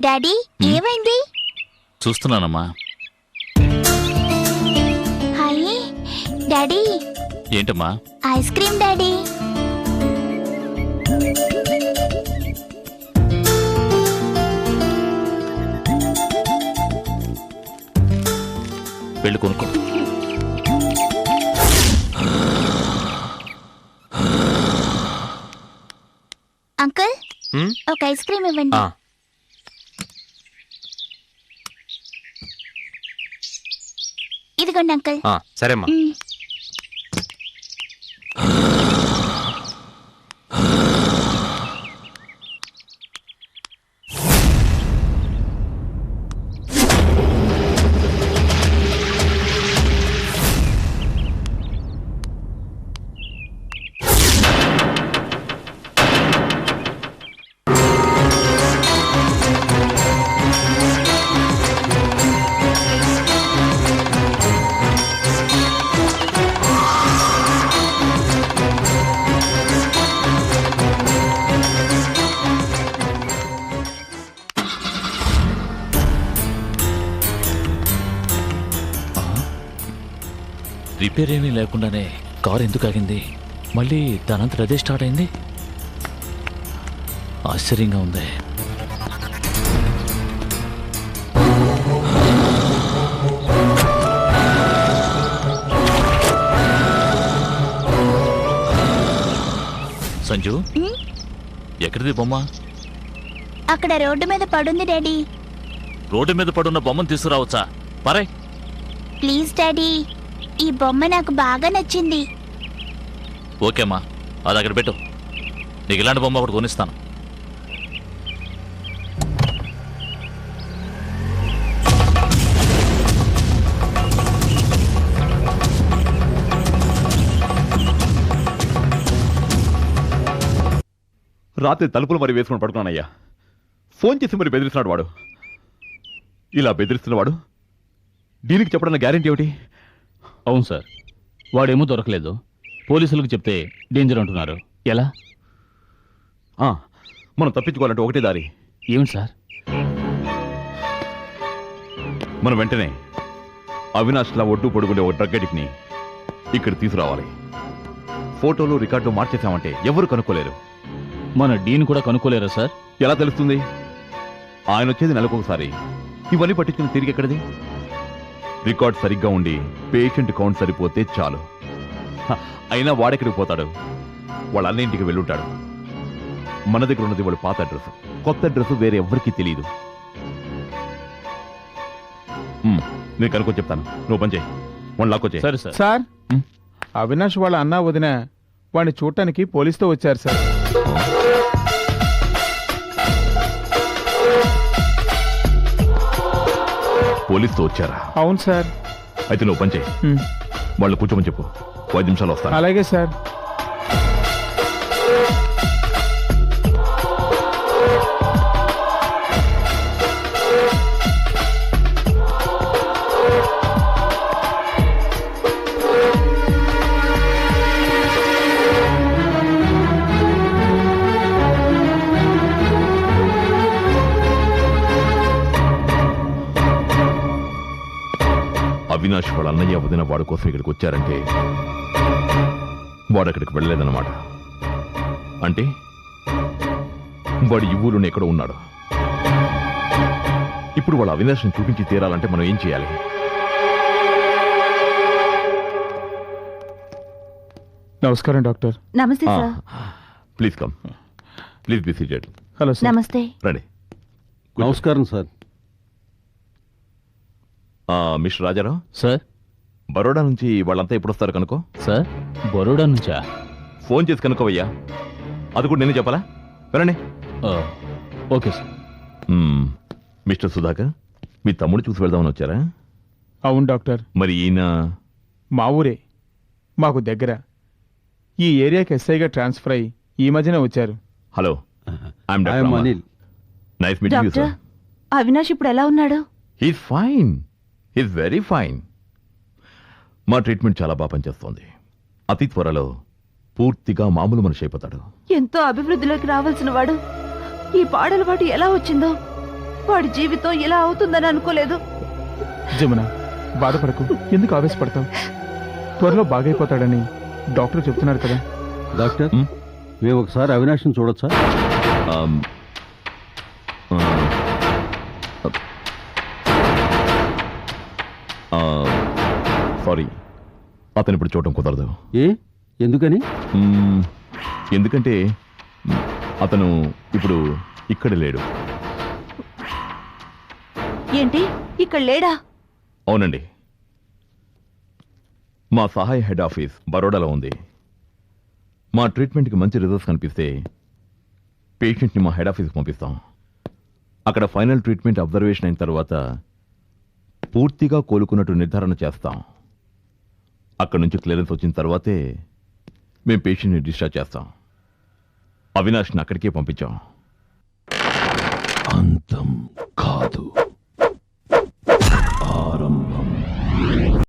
Daddy ఏమైంది? చూస్తున్నానమ్మా. Hi daddy. ఏంటమ్మా? Ice cream daddy. వెళ్ళి కొనుక్కో. అంకుల్ ఒక ఐస్ క్రీమ్ ఇవ్వండి. ఇదిగోండి అంకుల్. సరేమ్మా. రిపేర్ ఏమీ లేకుండానే కారు ఎందుకు ఆగింది? మళ్ళీ దానంతట అదే స్టార్ట్ అయింది. ఆశ్చర్యంగా ఉంది. సంజు, ఎక్కడిది బొమ్మ? అక్కడ రోడ్డు మీద పడుంది డాడీ. రోడ్డు మీద పడున్న బొమ్మను తీసుకురావచ్చా? పరే. ప్లీజ్ డాడీ, ఈ బొమ్మ నాకు బాగా నచ్చింది. ఓకేమ్మా, అది అక్కడ పెట్టు. నీకు ఇలాంటి బొమ్మ ఒకటి కొనిస్తాను. రాత్రి తలుపులు మరి వేసుకుని పడుకున్నానయ్యా. ఫోన్ చేసి మరి బెదిరిస్తున్నాడు వాడు. ఇలా బెదిరిస్తున్నవాడు దీనికి చెప్పడం గ్యారెంటీ ఏమిటి? అవును సార్, వాడేమో దొరకలేదు. పోలీసులకు చెప్తే డేంజర్ అంటున్నారు. ఎలా? మనం తప్పించుకోవాలంటే ఒకటే దారి. ఏమిటి సార్? మనం వెంటనే అవినాష్లా ఒడ్డు పొడుగుండే ఒక డ్రగ్ అడిక్ట్ని ఇక్కడ తీసుకురావాలి. ఫోటోలు రికార్డులు మార్చేసామంటే ఎవరు కనుక్కోలేరు. మన డీన్ కూడా కనుక్కోలేరా సార్? ఎలా తెలుస్తుంది? ఆయన వచ్చేది నెలకొకసారి. ఇవన్నీ పట్టించుకుని తిరిగి ఎక్కడిది? రికార్డ్ సరిగ్గా ఉండి పేషెంట్ కౌంట్ సరిపోతే చాలు. అయినా వాడెక్కడికి పోతాడు? వాళ్ళ అన్నింటికి వెళ్ళుంటాడు. మన దగ్గర ఉన్నది వాడు పాత అడ్రస్. కొత్త అడ్రస్ వేరే ఎవ్వరికీ తెలియదు. నేను కనుక్కొని చెప్తాను, నువ్వు పని చేయి. వన్ లాక్కొచ్చే. సరే సార్. సార్, అవినాష్ వాళ్ళ అన్న వదిన వాడిని చూడటానికి పోలీసుతో వచ్చారు సార్. పోలీసుతో వచ్చారా? అవును సార్. అయితే నువ్వు పని చేయి, వాళ్ళు కూర్చోమని చెప్పు. 5 నిమిషాలు వస్తాను. అలాగే సార్. అవినాష్ వాళ్ళ అన్నయ్య వదిన వాడి కోసం ఇక్కడికి వచ్చారంటే వాడు అక్కడికి వెళ్ళలేదన్నమాట. అంటే వాడు ఈ ఊళ్ళోనే ఎక్కడో ఉన్నాడు. ఇప్పుడు వాళ్ళ అవినాష్ని చూపించి తీరాలంటే మనం ఏం చేయాలి? నమస్కారం డాక్టర్. నమస్తే sir. Please come. Please be seated. Hello sir. నమస్తే. రండి. నమస్కారం sir. Mister Rajarao sir, Baroda నుంచి వాళ్ళంతా ఎప్పుడు వస్తారు కనుకో. సార్, బరోడా నుంచా? ఫోన్ చేసి కనుకోవయ్యా. అది కూడా నేను చెప్పాలా? వినండి. Okay sir. మిస్టర్ సుధాకర్, మీ తమ్ముడు చూసి వెళ్దామని వచ్చారా? అవును డాక్టర్. మరి ఈయన మా ఊరే, మాకు దగ్గర. ఈ ఏరియాకి ఎస్ఐగా ట్రాన్స్ఫర్ అయ్యి ఈ మధ్యనే వచ్చారు. Hello, I'm doctor Anil. Nice meeting you sir. Avinash ఇప్పుడు ఎలా ఉన్నాడు? He's fine. He's very fine. మా ట్రీట్మెంట్ చాలా బాగా పనిచేస్తోంది. అతి త్వరలో పూర్తిగా మామూలు మనిషి అయిపోతాడు. ఎంతో అభివృద్ధిలోకి రావాల్సిన వాడు ఈ పాడల పాటు ఎలా వచ్చిందో. వాడి జీవితం ఇలా అవుతుందని అనుకోలేదు. జమున, బాధపడకు. ఎందుకు ఆవేశపడతావు? త్వరలో బాగైపోతాడని డాక్టర్ చెప్తున్నారు కదా. డాక్టర్, ఉమ్. మేము ఒకసారి అవినాష్ని చూడొచ్చా? ఆమ్, ఆ, ఆ, సారీ, అతను ఇప్పుడు చూడటం కుదరదు. ఏ, ఎందుకని? ఎందుకంటే అతను ఇప్పుడు ఇక్కడ లేడు. ఏంటి, ఇక్కడ లేడా? అవునండి, మా సహాయ హెడ్ ఆఫీస్ బరోడాలో ఉంది. మా ట్రీట్మెంట్కి మంచి రిజల్ట్స్ కనిపిస్తే పేషెంట్ని మా హెడ్ ఆఫీస్కి పంపిస్తాం. అక్కడ ఫైనల్ ట్రీట్మెంట్ అబ్జర్వేషన్ అయిన తర్వాత పూర్తిగా కోలుకున్నట్టు నిర్ధారణ చేస్తాం. అక్కడ నుంచి క్లియరెన్స్ వచ్చిన తర్వాతే మేము పేషెంట్ని డిశ్చార్జ్ చేస్తాం. అవినాష్ని అక్కడికే పంపించాం. అంతం కాదు.